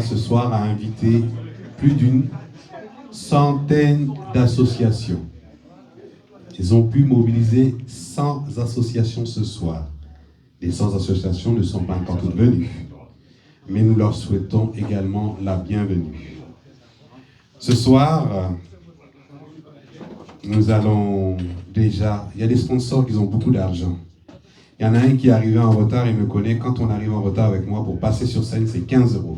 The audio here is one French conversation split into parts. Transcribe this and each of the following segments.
Ce soir a invité plus d'une centaine d'associations. Ils ont pu mobiliser 100 associations ce soir. Les 100 associations ne sont pas encore toutes venues, mais nous leur souhaitons également la bienvenue. Ce soir, nous allons déjà... Il y a des sponsors qui ont beaucoup d'argent. Il y en a un qui est arrivé en retard, il me connaît. Quand on arrive en retard avec moi, pour passer sur scène, c'est 15 €.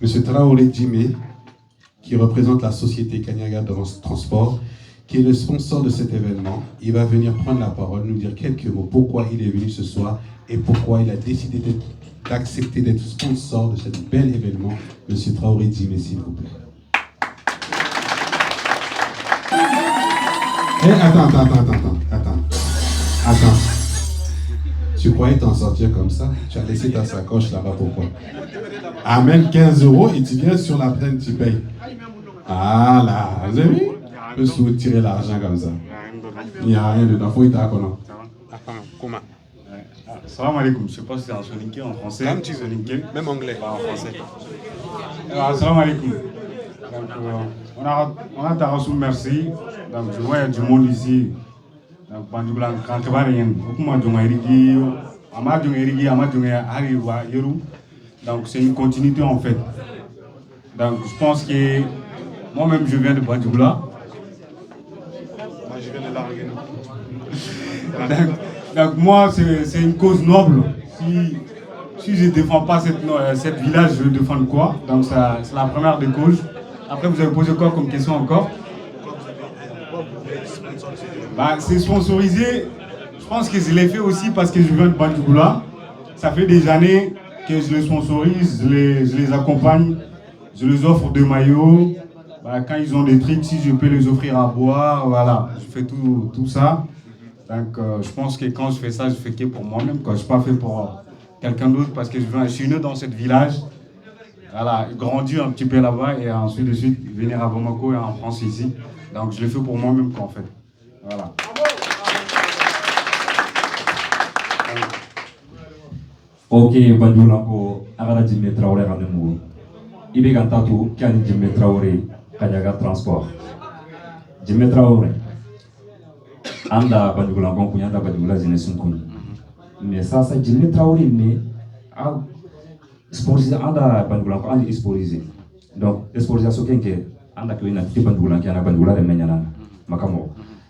Monsieur Traoré Djimé, qui représente la société Kanyaga Transport, qui est le sponsor de cet événement, il va venir prendre la parole, nous dire quelques mots, pourquoi il est venu ce soir et pourquoi il a décidé d'accepter d'être sponsor de ce bel événement. Monsieur Traoré Djimé, s'il vous plaît. Attends. Tu croyais t'en sortir comme ça? Tu as laissé ta sacoche là-bas, pourquoi? Amène 15 € et tu viens sur la plaine, tu payes. Ah là, vous avez vu? Je peux soutirer l'argent comme ça. Il n'y a rien dedans, il faut y aller. Comment? Salam alaikum, je ne sais pas si c'est en soninké, en français. Même anglais. En français. Alors, salam alaikum. On a Tarassou, merci. Donc, je vois il y a du monde ici. Donc, Bandoulan, quand tu vas rien, beaucoup de donc, c'est une continuité en fait. Donc, je pense que moi-même, je viens de Bandioula. Moi, je viens de Largueno. Donc, moi, c'est une cause noble. Si je ne défends pas cette village, je vais défendre quoi? Donc, c'est la première des causes. Après, vous avez posé quoi comme question encore? C'est sponsorisé. Je pense que je l'ai fait aussi parce que je viens de Bandioula. Ça fait des années que je les sponsorise, je les accompagne, je les offre des maillots. Quand ils ont des trucs, si je peux les offrir à boire, voilà, je fais tout ça. Donc, je pense que quand je fais ça, je fais que pour moi-même. Je ne suis pas fait pour quelqu'un d'autre parce que je suis né dans ce village. Voilà, grandi un petit peu là-bas et ensuite de suite venir à Bamako et en France ici. Donc, je le fais pour moi-même en fait. Voilà. Ok, Bandioula ko agara Djimé Traoré ranemu. Ibe gantatu kani Djimé Traoré Kanyaga Transport. Djimé Traoré. Anda Bandioula ko kunyanda Bandioula jeunesse kuni. Mais ça Djimé Traoré mais sponsorisé anda Bandioula ko andi sponsorisé. Donc sponsorisation kenke anda ko ina ti Bandioula ki ana Bandioula remenyana makamo.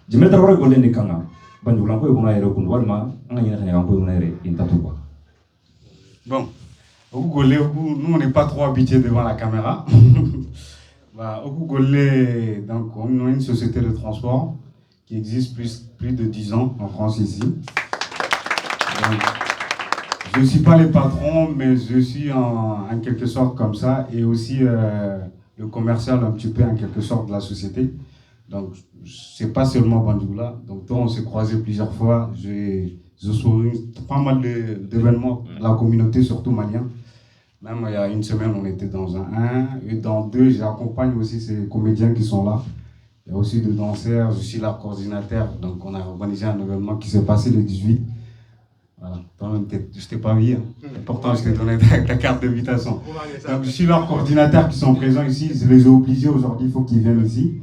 Djimé Traoré ko lendi kanga Bandioula ko yuna yere kundu walma anga yina Kanyaga ko yuna yere intatu quoi. Bon, nous on n'est pas trop habitués devant la caméra. Donc on a une société de transport qui existe plus de 10 ans en France ici. Donc, je ne suis pas le patron, mais je suis en quelque sorte comme ça, et aussi le commercial un petit peu en quelque sorte de la société. Donc c'est pas seulement Bandioula. Donc toi on s'est croisés plusieurs fois. Je souris pas mal d'événements de la communauté, surtout malien. Même il y a une semaine, on était dans un et dans deux, j'accompagne aussi ces comédiens qui sont là. Il y a aussi des danseurs, je suis leur coordinateur. Donc on a organisé un événement qui s'est passé le 18. Voilà, toi-même, je t'ai pas vu. Hein. Pourtant, je t'ai donné ta carte d'invitation. Donc je suis leur coordinateur qui sont présents ici. Je les ai obligés aujourd'hui, il faut qu'ils viennent ici.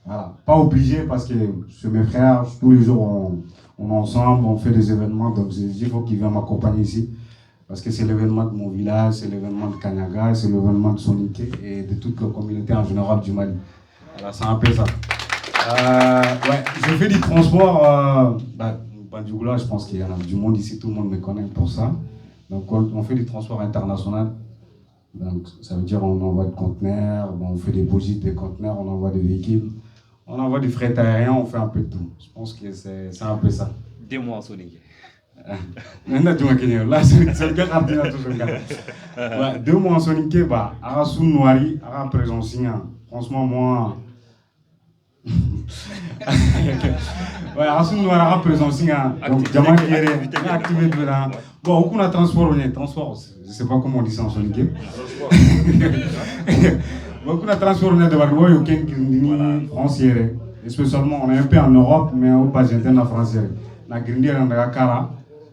Voilà, pas obligés parce que c'est mes frères, tous les jours on est ensemble, on fait des événements, donc il faut qu'ils viennent m'accompagner ici. Parce que c'est l'événement de mon village, c'est l'événement de Kanyaga, c'est l'événement de Soninké et de toute la communauté en général du Mali. Voilà, c'est un peu ça. Ouais, je fais du transport, Bandioula, je pense qu'il y en a du monde ici, tout le monde me connaît pour ça. Donc on fait du transport international. Donc ça veut dire on envoie des conteneurs, on fait des bougies, des conteneurs, on envoie des véhicules. On envoie du fret aérien, on fait un peu de tout. Je pense que c'est un peu ça. 2 mois en Soninké. Là, c'est le gars qui a tout ce gars. 2 mois en Soninké, Arassou Noiri, Ara présence. Franchement, moi. Ouais, Arassou Noiri, Ara présence. Donc, Diamant qui est activé de là. Bon, on a transport, je ne sais pas comment on dit ça en Soninké. Beaucoup de transport de Barboy au Kenya français. Spécialement, on est un peu en Europe, mais au pas interne en français. La Grindière en Dakar.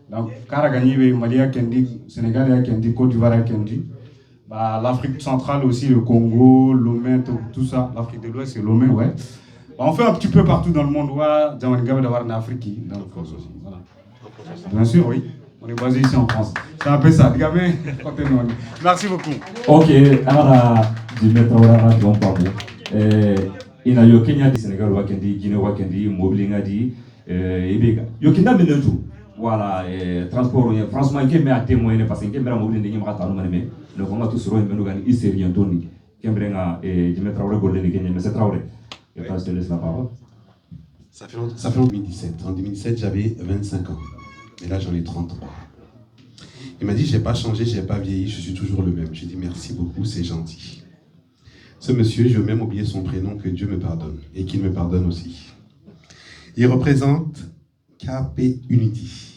Donc, Kara gagné Malia Kendi, Sénégal Kendi, Côte d'Ivoire Kendi. Bah, l'Afrique centrale aussi, le Congo, Lomé, tout ça. L'Afrique de l'Ouest, c'est Lomé, ouais. Bah, on fait un petit peu partout dans le monde. Ouais, d'avoir en Afrique. Voilà. Bien sûr, oui. On est basé ici en France. C'est un peu ça. Les gamins, merci beaucoup. Ok, alors, Jimé Traoré, donc, pardon. Il y a eu Kenya, Sénégal, Wakendi, Guinée, Wakendi, Moblingadi, Ebega. Yo Kenya, mais tout. Voilà, transport, franchement, il y a témoigné parce qu'il y a un mobile de Nimrata, mais le Congo tout sur un menu il s'est rien tourné. Kembrenga et Jimé Traoré, Golden Kenya, mais c'est Traoré. Je te laisse la parole. Ça fait en 2017. En 2017, j'avais 25 ans. Et là, j'en ai 33. Il m'a dit, je n'ai pas changé, je n'ai pas vieilli, je suis toujours le même. J'ai dit, merci beaucoup, c'est gentil. Ce monsieur, je vais même oublier son prénom, que Dieu me pardonne. Et qu'il me pardonne aussi. Il représente KP Unity.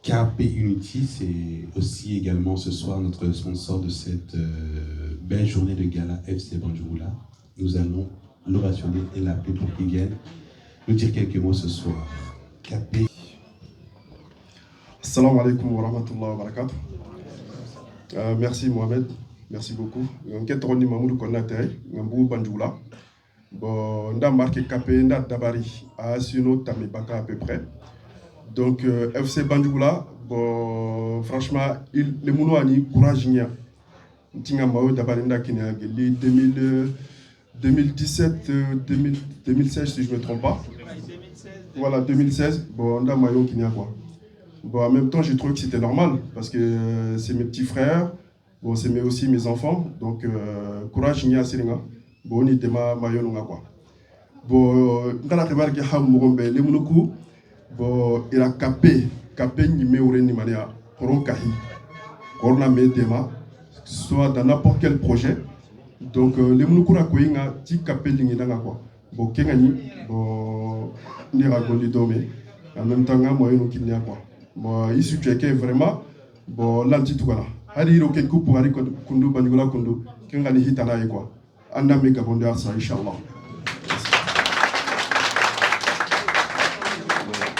KP Unity, c'est aussi également ce soir notre sponsor de cette belle journée de gala FC Banjula. Nous allons l'ovationner et l'appeler pour qu'il vienne nous dire quelques mots ce soir. KP. Assalamu alaikum wa rahmatullahi wa barakatuh. Merci Mohamed, merci beaucoup. Nketroni Mamoudou Konate, Ngambou Banjula. Bon, on a marqué KP, on a Dabari, à Suno, Tamibaka à peu près. Donc, FC Banjula, bon, franchement, les Mounouani, courage, il y a. Tinga Mao Dabari, on a 2017, 2016, si je ne me trompe pas. Voilà, 2016, bon, on a Mayo qui quoi. Bon, en même temps, j'ai trouvé que c'était normal, parce que c'est mes petits frères, bon, c'est aussi mes enfants, donc courage, il y a Sénégal. Bon, on était Mayo quoi. Bon, dans la remarque, les Mounoukou, bon, il a capé Nimé Nimania, Koron Kahi, Korna Medema, soit dans n'importe quel projet. Donc, les Mounoukou Rakoinga, ti capé Lingina quoi. Bon, Kengani, bon, Nira Gondidome, en même temps, moi, nous qui quoi. Bon, il suffit que vraiment, bon, l'anti-toukana. Hadi roken kupu hari kundu banigula kundu, Kengani hitana quoi. Andame Gabonde Arsa, Inch'Allah.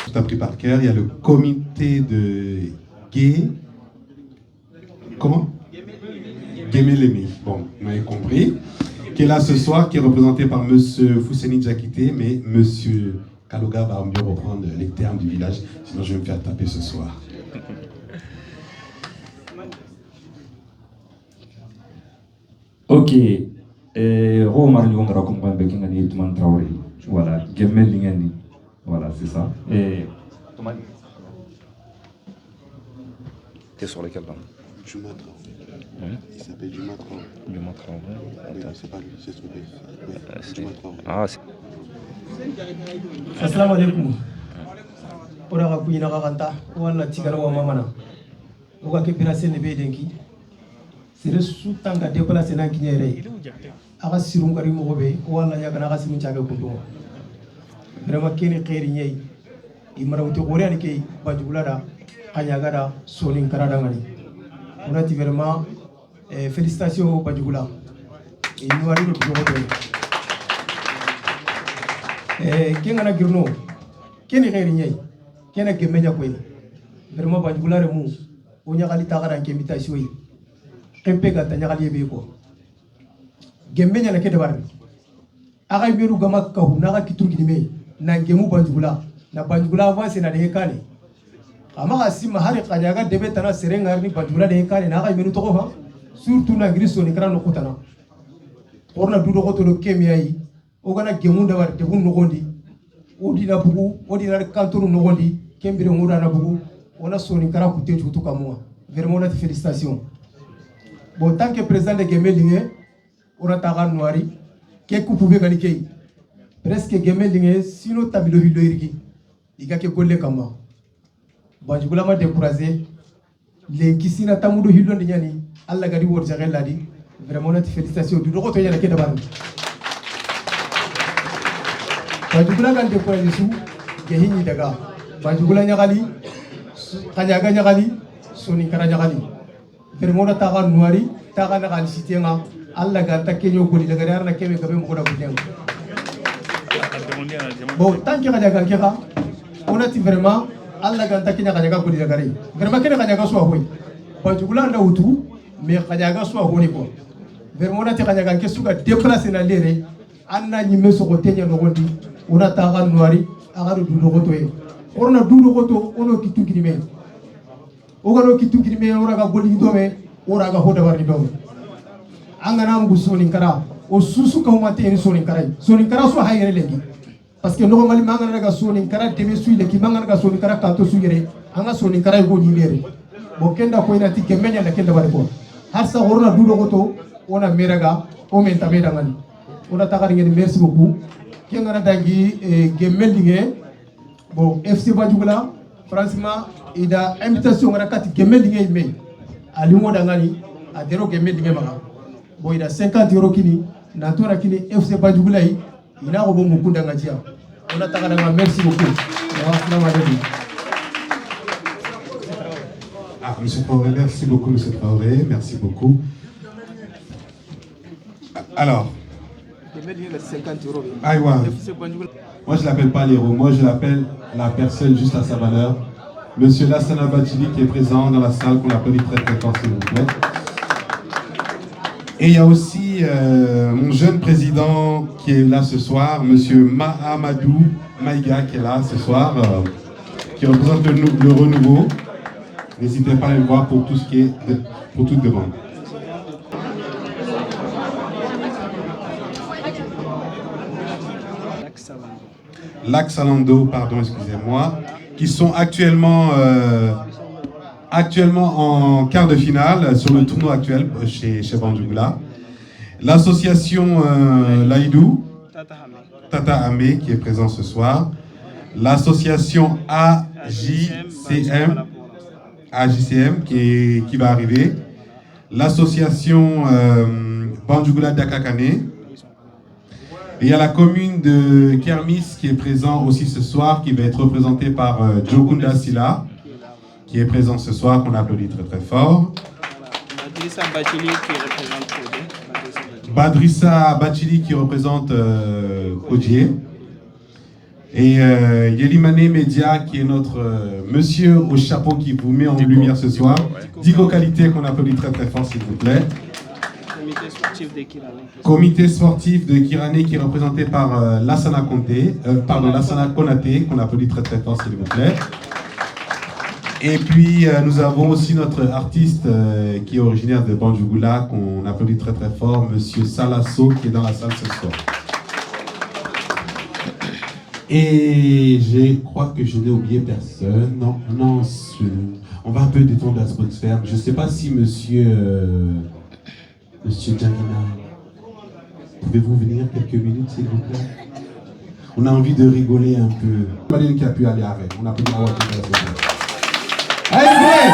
Tout appris par cœur, il y a le comité de Gay. Comment Gemelemi. Bon, vous m'avez compris. Qui est là ce soir, qui est représenté par M. Fousseni Djakité, mais M. Kaloga va mieux reprendre les termes du village, sinon je vais me faire taper ce soir. Ok. Romar Nyongara comprend Beking and Hitman Traoré. Voilà, Gemel Lingani. Voilà, c'est ça. Et. T'es sur lesquels là? Juma Traoré. Il s'appelle Juma Traoré. Juma Traoré. Oui, c'est pas lui, c'est son père. Juma Traoré. Ah, c'est. Assalamu alaikum. Ora ka kuina ka kanta wala tigara wa mamana. Oga ke pirase ne be denki. Sire su tanga déplacer na kinyere. Aga sirun kari mo be wala nya kana aga simun chaga kundu. Vraiment kene khairi nyai. Imara uti gore ani ke bajula da kanya gada sonin karada ngani. On a vraiment félicitations bajula. Et nous arrivons toujours Kengana girno kene khairi nyai kene gemenya koy vraiment bajula re mu o nyagali tagara ke invitation yi kempe ga tanya gali be ko gemenya na ke de barbi aga biru gama ka huna ga kitur gidime na gemu bajula na bajula avance na de kane ama ga sima hari qanya ga debe tana serenga ni bajula de kane na ga biru to ko ha surtout na griso ni kran no kutana orna dudo ko to kemia yi ogana gemunda war de hun nogondi odina bugu odina kanturu nogondi kembire ngura na bugu ona soni kara kuté tutu kamwa vraiment on félicitations bon tant que président de Gemelingue ora taga noiri ke ku pouvez gani kay presque Gemelingue sino tabilo hilo irgi diga ke golle kama banjugula ma décourager les kisina tamudo hilo ndnyani alla gadi wor jagella di vraiment on félicitations du roto yana ke dabar Bajugula kan décourager su gehini daga bajugula nyagali kanyaga nyagali soni kara nyagali fermona taga noiri taga na gali sitenga alla ga takenyo goli daga darna kebe gabe mo da gudeng bon tant que kanyaga kera on a vraiment alla ganta kinya kanyaga kuli gari vraiment kene kanyaga so hoy Banjugula na utu mais kanyaga so honi ko vraiment na kanyaga ke suka déplacer na lere anna nyime so ko tenya no gondi una taga noiri agaru du no goto e orna du no goto ono kitu kirime o garo kitu kirime ora ga goli dome ora ga hoda warni dome angana ngu soni kara o susu ka humate ni soni kara so hayere lengi parce que normalement mangana ga soni kara teme suile ki mangana ga soni kara kanto suyere anga soni kara go ni lere bo kenda ko ina tike menya na kenda bare ko har sa orna du no goto ona meraga o men tameda ngani ona takari ngeni merci beaucoup kengana dangi gemelinge bon FC Banjugula franchement ida invitation ngara kati gemelinge me ali ngoda ngani adero gemelinge maga bon ida 50 euro kini na tora kini FC Banjugula yi ina ko bomu kunda ngajia ona takara nga merci beaucoup Monsieur Traoré, merci beaucoup, Monsieur Traoré, merci beaucoup. Alors, moi je l'appelle pas l'héros, moi je l'appelle la personne juste à sa valeur. Monsieur Lassana Bachili qui est présent dans la salle, qu'on applaudit très très fort s'il vous plaît. Et il y a aussi mon jeune président qui est là ce soir, Monsieur Mahamadou Maïga qui est là ce soir, qui représente le renouveau. N'hésitez pas à le voir pour tout ce qui est pour toute demande. L'Axalando, pardon, excusez-moi, qui sont actuellement en quart de finale sur le tournoi actuel chez Banjugula. L'association Laïdou, Tata Amé, qui est présent ce soir. L'association AJCM qui va arriver. L'association Banjugula Dakakane. Et il y a la commune de Kermis qui est présent aussi ce soir, qui va être représentée par Jokunda Silla, qui est présent ce soir, qu'on applaudit très très fort. Badrissa Bachili qui représente Kodje. Et Yelimane Media qui est notre monsieur au chapeau qui vous met en lumière ce soir. Digo Qualité qu'on applaudit très très fort s'il vous plaît. Comité sportif de Kirané qui est représenté par Lassana Konaté qu'on applaudit très très fort s'il vous plaît. Et puis nous avons aussi notre artiste qui est originaire de Banjugula qu'on applaudit très très fort, Monsieur Salasso qui est dans la salle ce soir. Et je crois que je n'ai oublié personne. Non, on va un peu détendre l'atmosphère. Je ne sais pas si Monsieur Djanina, pouvez-vous venir quelques minutes s'il vous plaît? On a envie de rigoler un peu. Maline qui a pu aller avec. On a pu avoir allez,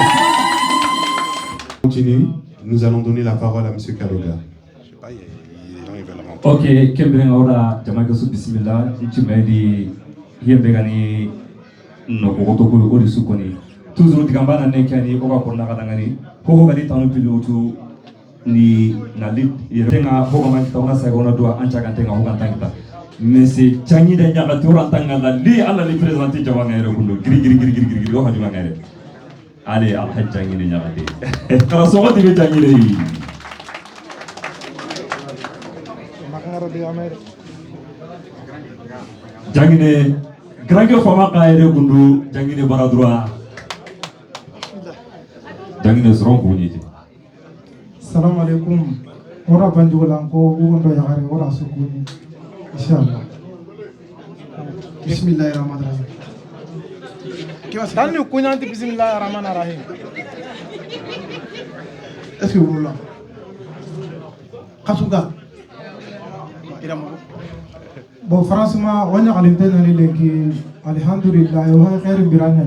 continue. Nous allons donner la parole à Monsieur Kaloga. Je sais pas, Ok, Kembren ora jamagasu bismillah. Ichimedi yembegani no kogotoku ori sukoni. Toujours digambana nekani oka konna kadangani. Koko gadi tanu pilotu ni nalit yenga hoga manta ona sagona doa anchagantenga hoga tangita. Mais c'est changi de nyaga turan tangala li ala li présenter jawanga ere kundo giri o hadi mangere. Allez, al changi de nyaga de. Kala soga de changi de. Jangine grandeur fama kaere kundu jangine baradroa jangine zron kuniti. Salam alaikum. Ora Banjugula ko ugondo yagare ora sukuni inshallah. Bismillahirrahmanirrahim. Tani kunyanti bismillahirrahmanirrahim. Est-ce que vous là? Kasuga. Bon, franchement, on a alhamdulillah, on a fait biranya.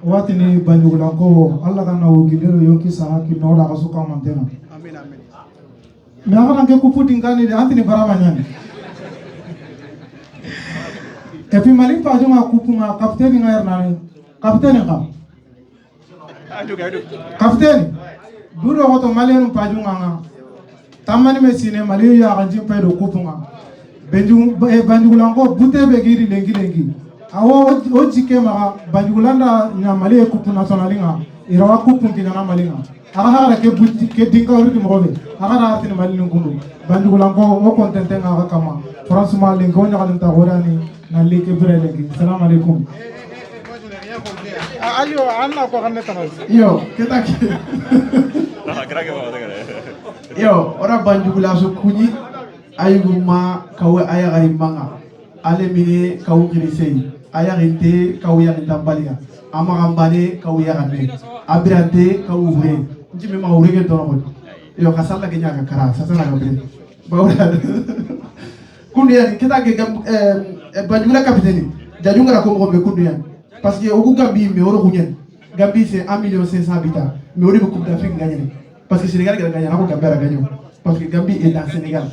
Watini Banjugula ko Allah kana ugidero yonki sahaki noda kasuka mantena. Amin amin. Me akana ke kuputi ngani de antini baramanya. Et puis Mali pa joma kupunga kapteni ngair nani. Kapteni ka. Kapteni. Duro goto Malienu pa junga. Tamani mesine Mali ya kanjim pa do kupunga. Banjugula ko bute be giri lengi. awo o jike ma banjugulanda nya mali coupe nationale nga irawa coupe kinana mali nga aga hara ke dinka uri mo be aga na tin mali ngundu banjugulanko o kontente nga kama franchement le ngonya kan ta horani na leke brele ki assalamu alaikum ayo anna ko kanne tan yo ketaki yo ora banjugula so kunyi ayuma kawe ayagari manga ale mine kawu kirisei ayaginte kawu yagita balia amagambane kawu yagane abirante kawu hure njime ma urege tono yo kasalla ke nyaga kara sasa na gabre bawra kundu yani ketake banjugula kapiteni jajunga na ko be kundu yani parce que au Gambie mais oro kunyen Gambie c'est 1,5 million habitants mais on est beaucoup d'Afrique gagné parce que Sénégal qui a gagné la Gambie a gagné parce que Gambie est dans Sénégal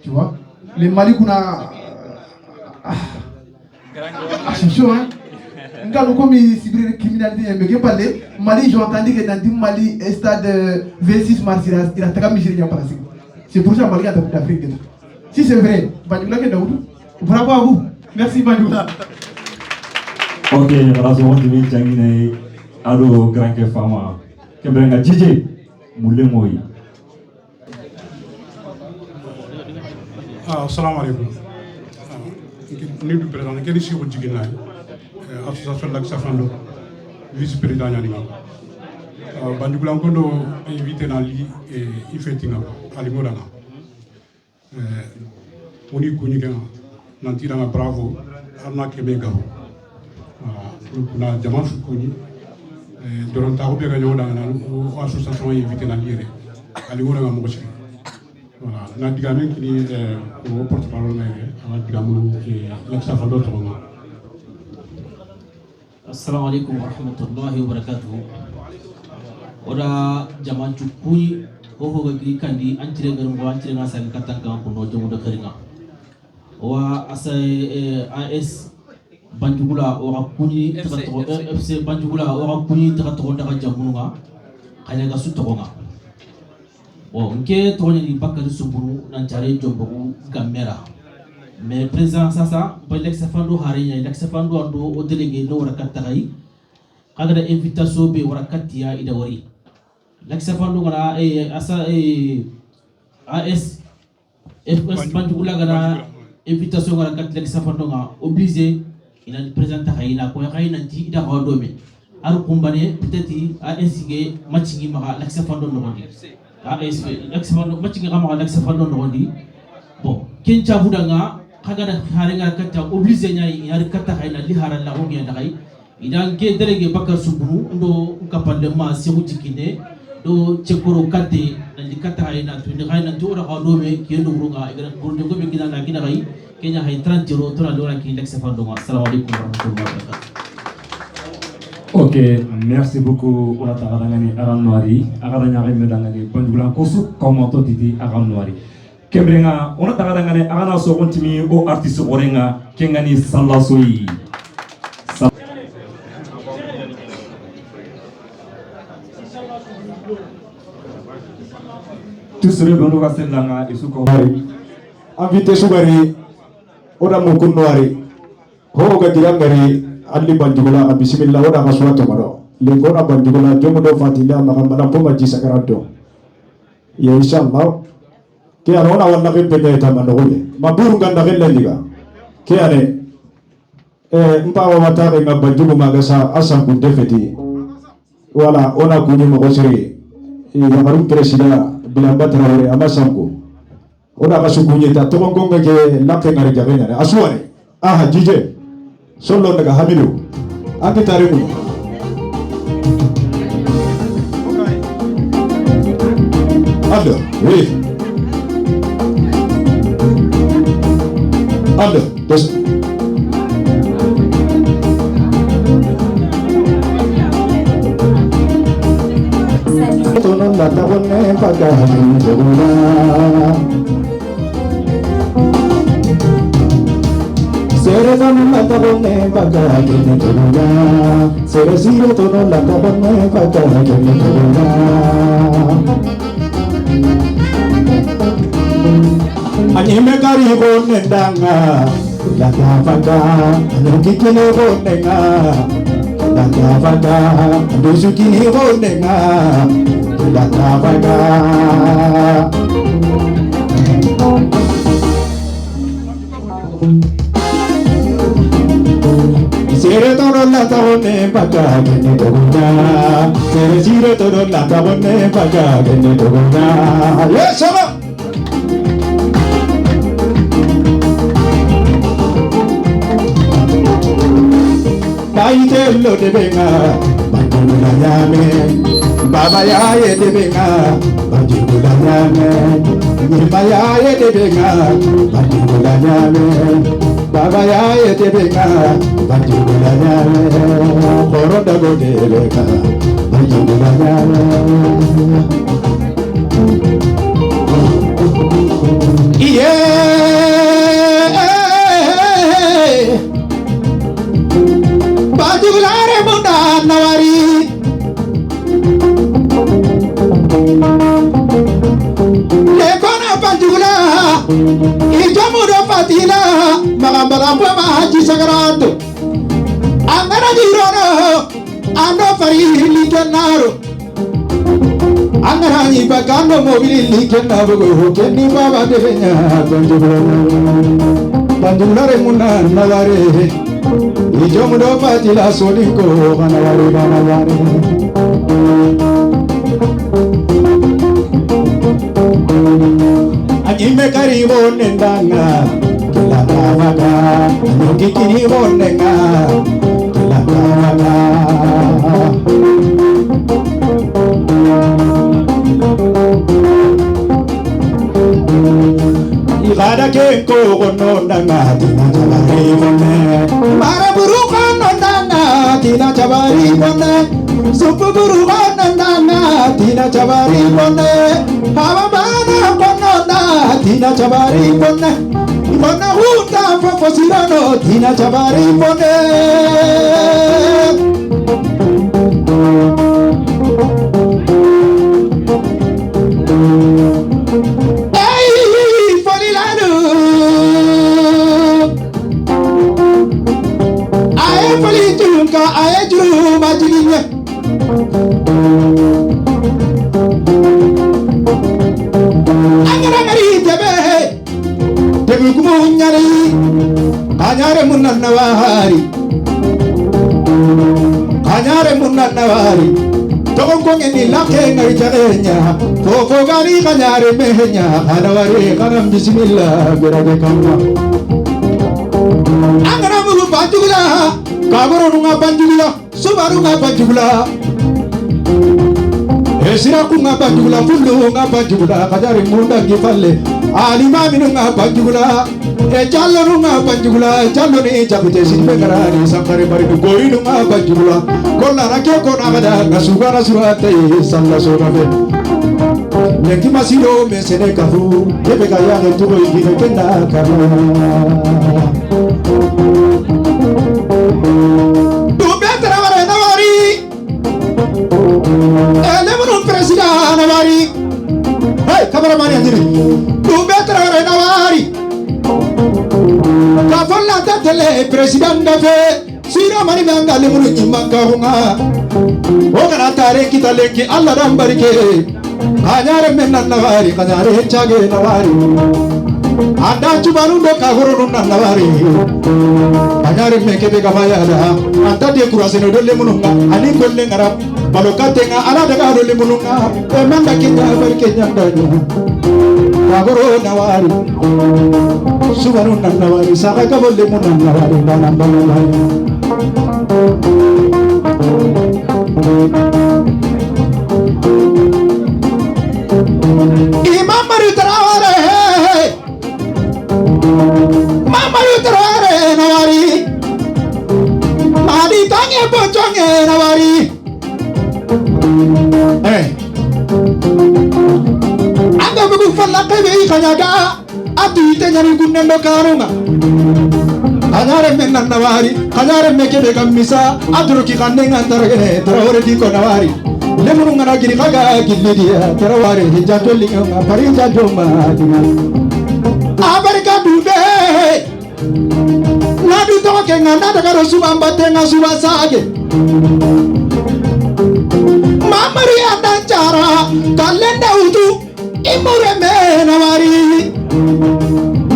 tu vois les Mali kuna c'est chaud hein ngalo comme cibrer criminalité mais que parler Mali j'ai entendu que dans le Mali stade 26 mars il a tagami Nigeria par exemple c'est pour ça Mali a d'Afrique si c'est vrai Banjula que Daoudou bravo à vous merci Banjula. Ok, raso wonti min jangine ado granke fama kebrenga jije mulle moyi. Assalamu alaikum. Ni du président kedi si ko jigina association l'accès fando vice président yani ma bandugulan ko do invité na li e ifetinga ali modana oni ko ni kan nanti na bravo arna kebe gawo na jaman sukuni doron ta ko be ga nyoda na association invité na lire ali modana mo ko voilà na digamen kini ko porte parole na ala digamu l'accès fando to ma. Assalamu alaikum warahmatullahi wabarakatuh. Oda jaman cukui ho gagi kandi antire garungo antire ngasa katanga kuno jomu da keringa. Wa asai AS Banjugula ora kuni takato FC Banjugula ora kuni takato daga jamunga kanya ga sutogonga. Wa nke to ni bakari suburu nan jare jombo gamera. Mais président sasa ba lex fando harinya lex fando ando o délégué no warakat tagay kaga invitation be warakatia ida wari lex fando ngara asa AS FS Banjugula ngara invitation warakat lex fando nga obligé ina président tagayina ko yakayina ti ida hodo me ar kumbane peut-être AS ge matchingi maka lex fando no gondi AS lex fando matchingi maka lex fando no gondi bon kencha budanga kaga da harenga kata obligé nyai yar kata hayna li haran la ho ngi ndagay idan ke délégué Bakar Soubou ndo kapande ma segu jikine do cekoro kate na li kata hayna to ni hayna to ra do me ke ndo runga igara burdo go be kina na kina hay kenya hay 30 euro to la do la ki lex fando ma. Assalamu alaikum warahmatullahi wabarakatuh. Ok, merci beaucoup pour la taradangani aran noiri agara nyari medangani Banjugula ko su commento titi aran noiri kebrenga ona tagadangane agana so kontimi o artiste orenga kengani sallasoyi tusere bono gaselanga isuko invité sugari oda mukun noari ho ga dirangari alli Banjugula bismillah oda maswato maro lingona Banjugula jomodo fatila magamana poma jisakarato ya inshallah ke arona wala ke penya tamano hole maburu ganda kella liga ke ane mpawa matare nga Banjugu magasa asam kunde feti wala ona kunyi magosiri ya baru presida bilamba Traoré amasango ona kasukunye ta tokongonga ke lakke ngari jabenya asuare aha jije solo daga hamilu akitare mu allo oui allo dos tono la tabone pagani joguna sere tono la tabone pagani joguna sere sire tono la tabone pagani joguna anyime kari ko nendanga la tafanga nukikini bonenga la tafanga nusukini bonenga la tafanga Sire todo la tabone paga que ni togonya Sire todo la tabone paga que ni togonya Yes sir. Baitello de benga Banjula nyame Baba yaye de benga Banjula nyame Nima yaye de benga Banjula nyame Baba yaye de benga Banjula nyame Koroda go de benga Banjula nyame Banjulare munda nawari Lekona banjula Ijamudo fatila Magambalambo mahaji sagrado Angara jirono Ando fari likenaro Angara ibagando mobili likenaro Keni baba devenya Banjulare munda nawari Ijomudo fatila soliko kanawari kanawari Ajime karibo nendanga kila kavaga Nukikini bonenga kila kavaga Igada kenko konondanga tina jabari bone Mara buru konondanga tina jabari bone Supu buru konondanga tina jabari bone Hawa bana kononda tina jabari bone Ibona huta fofo silano tina jabari bone Kanyare munanawari Tokongkonge ni lake ngari jarenya Fofo gari kanyare mehenya Kanawari kanam bismillah berade kama Angara mulu banjugula Kaboro nunga banjugula Subaru nga banjugula Esiraku nga banjugula Fulu nga banjugula Kajari munda gifale Alimami nunga banjugula Jallo nunga banjugula Jallo ni jabute sinbe karani Sankare baridu goi nunga banjugula Kola rakyo kona gada Nasugara surate Salla sorabe Nengi masiro mesene kafu Kebe kaya ngetugo ikine kenda kama Dube teraware nawari Elemunun presida nawari Hey kameramani andiri Dube teraware nawari Kafola tatele president dafe Sira mani manga lemunu nyimanga hunga Ogana tare kita leki Allah dambarike Kanyare menan nawari kanyare chage nawari Anda cubanu do kahuru nawari Kanyare mekebe kafayada Anta dia kuraseno do lemununga Ani kolle ngarap Balokatenga ala daga do lemununga Emanda kita barike nyandanyo Kahuru nawari Subanu nawari Saka kabol lemunan nawari Nanambang nawari Imam Maru Traore Mamaru Traore nawari Madi tange boconge nawari Anda buku falake be kanyaga Atu ite nyari kunendo karunga Kanyare menan nawari Kanyare mekebe kamisa Adruki kandenga antaragene Traore diko nawari Lemuru ngana giri kaga gilli dia Traore hijato linga Pari hijato ma Abarika dube du to ke ngana daga ro suba mbatenga suba sage mamari anda cara kalenda utu imure mena wari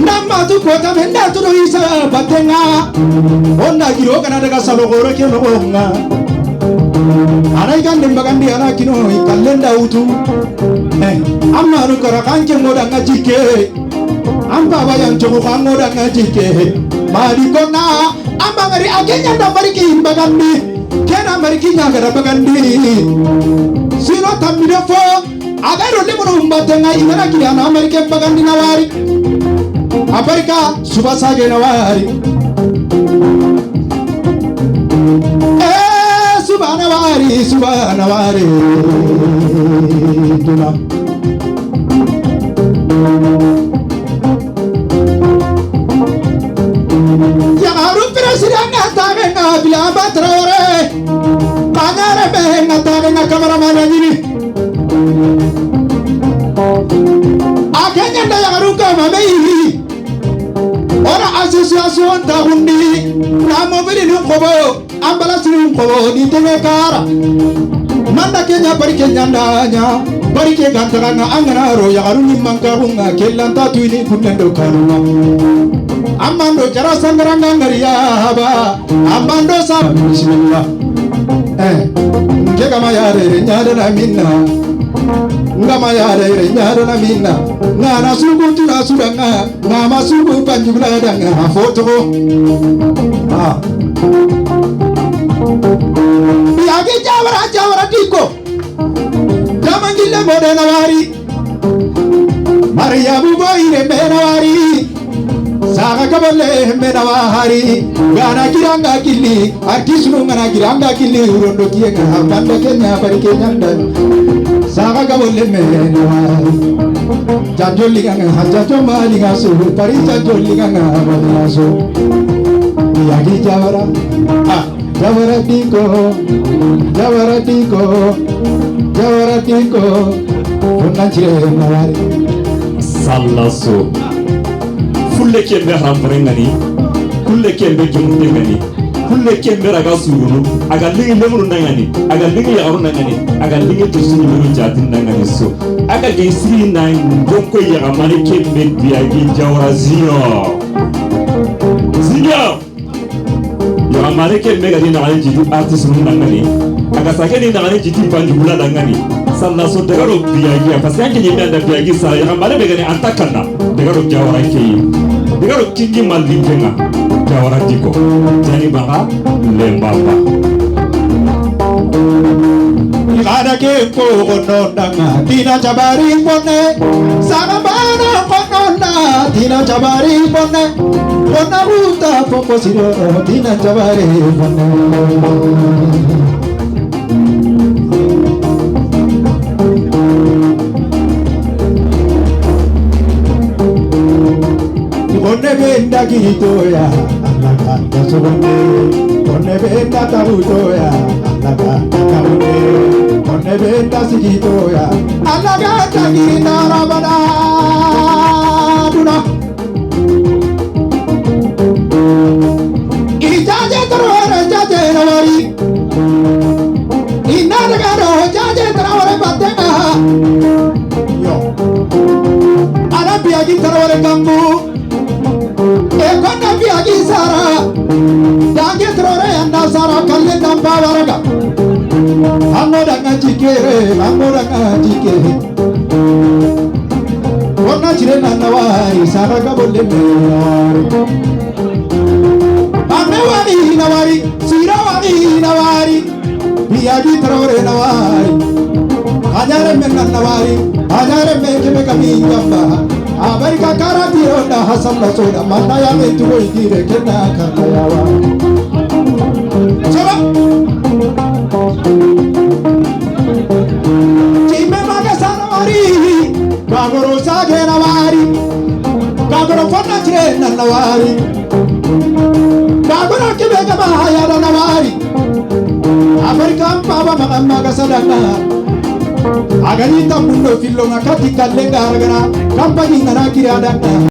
namma tu kota menda tu no isa batenga onna giro kana daga salo goro ke no nga anai kan dembagandi ana kino kalenda utu amma ru kara kanke moda ngajike amba bayang joko kangoda ngajike mari kona amba ngari agenya nda mariki bagandi kena mariki nyaga bagandi sino tamide fo agaro le mono mbatenga imana kiyana mariki bagandi nawari Amerika subasa ge nawari subhana wari tuna ya haru presiden ngatabe ngabila batrore kanare be ngatabe ngkameraman ini akenya nda ya haru kama mei ora association tahundi na mobili nukobo ambala sinu kobo di tenekara manda kenya bari kenya ndanya bari ke gantanga angana ro ya garuni mankarunga kelanta tuini kunendo karunga amando jara sangaranga ngariya haba amando sa bismillah ngega mayare nyada na minna ngama yare nyada na minna ngana sugu tuna sudanga ngama sugu panjula danga foto yagi jawara tiko jamangile modena wari Maria buboire mena wari saga kabale mena wari gana kiranga kili artisnu ngana kiranga kili urondo kienga banda kenya bari kenyanda saga kabale mena wari janjoli nganga hajajo mali ngaso pari janjoli nganga ngaso yagi jawara Jawaratiko Punachire Nawari Salaso Fulle kembe hambrengani Kulle kembe jumtengani Kulle kembe ragasuru Aga lingi lemuru nangani Aga lingi yaru nangani Aga lingi tusuni muru jatin nangani so Aga gisri nang Jonko yagamani kembe biagi jawara Zio Yamareke mega di nangani jitu artis nangani aga sakeni nangani jitu panjula nangani sanna so degaro biagi parce que nyimbe anda biagi sa yamare mega ni antakana degaro jawara kei degaro kingi malingenga jawara diko jani banga lembamba Kada ke po nanga tina jabari pone sana bana konona tina jabari pone kona buta poko siro tina jabari pone Kone benda gitu ya alaga tasubone kone benda tabuto ya alaga takabone kone benda sigito ya alaga tagina rabana duna ijaje tarore jaje nawari inadaga ro jaje tarore batenga yo arabia gi tarore kambu Ekona biagi sara dage trore anda sara kalle namba waraga amoda ngajikere wona chire nanawari sara gabolle mewari amewari nawari sirawari nawari biagi trore nawari ajare men nawari ajare men kebe kami gamba Amerika karati ronda hasalla soda mandaya metugo idire kena karnayawa Coba Cime maga sanawari Gagoro sage nawari Gagoro fonna chire nanawari Gagoro kibega mahaya nawari Amerika mpaba maga sadana Agani tambundo fillo ngakati kallenga aragana kampani ngana kiri adana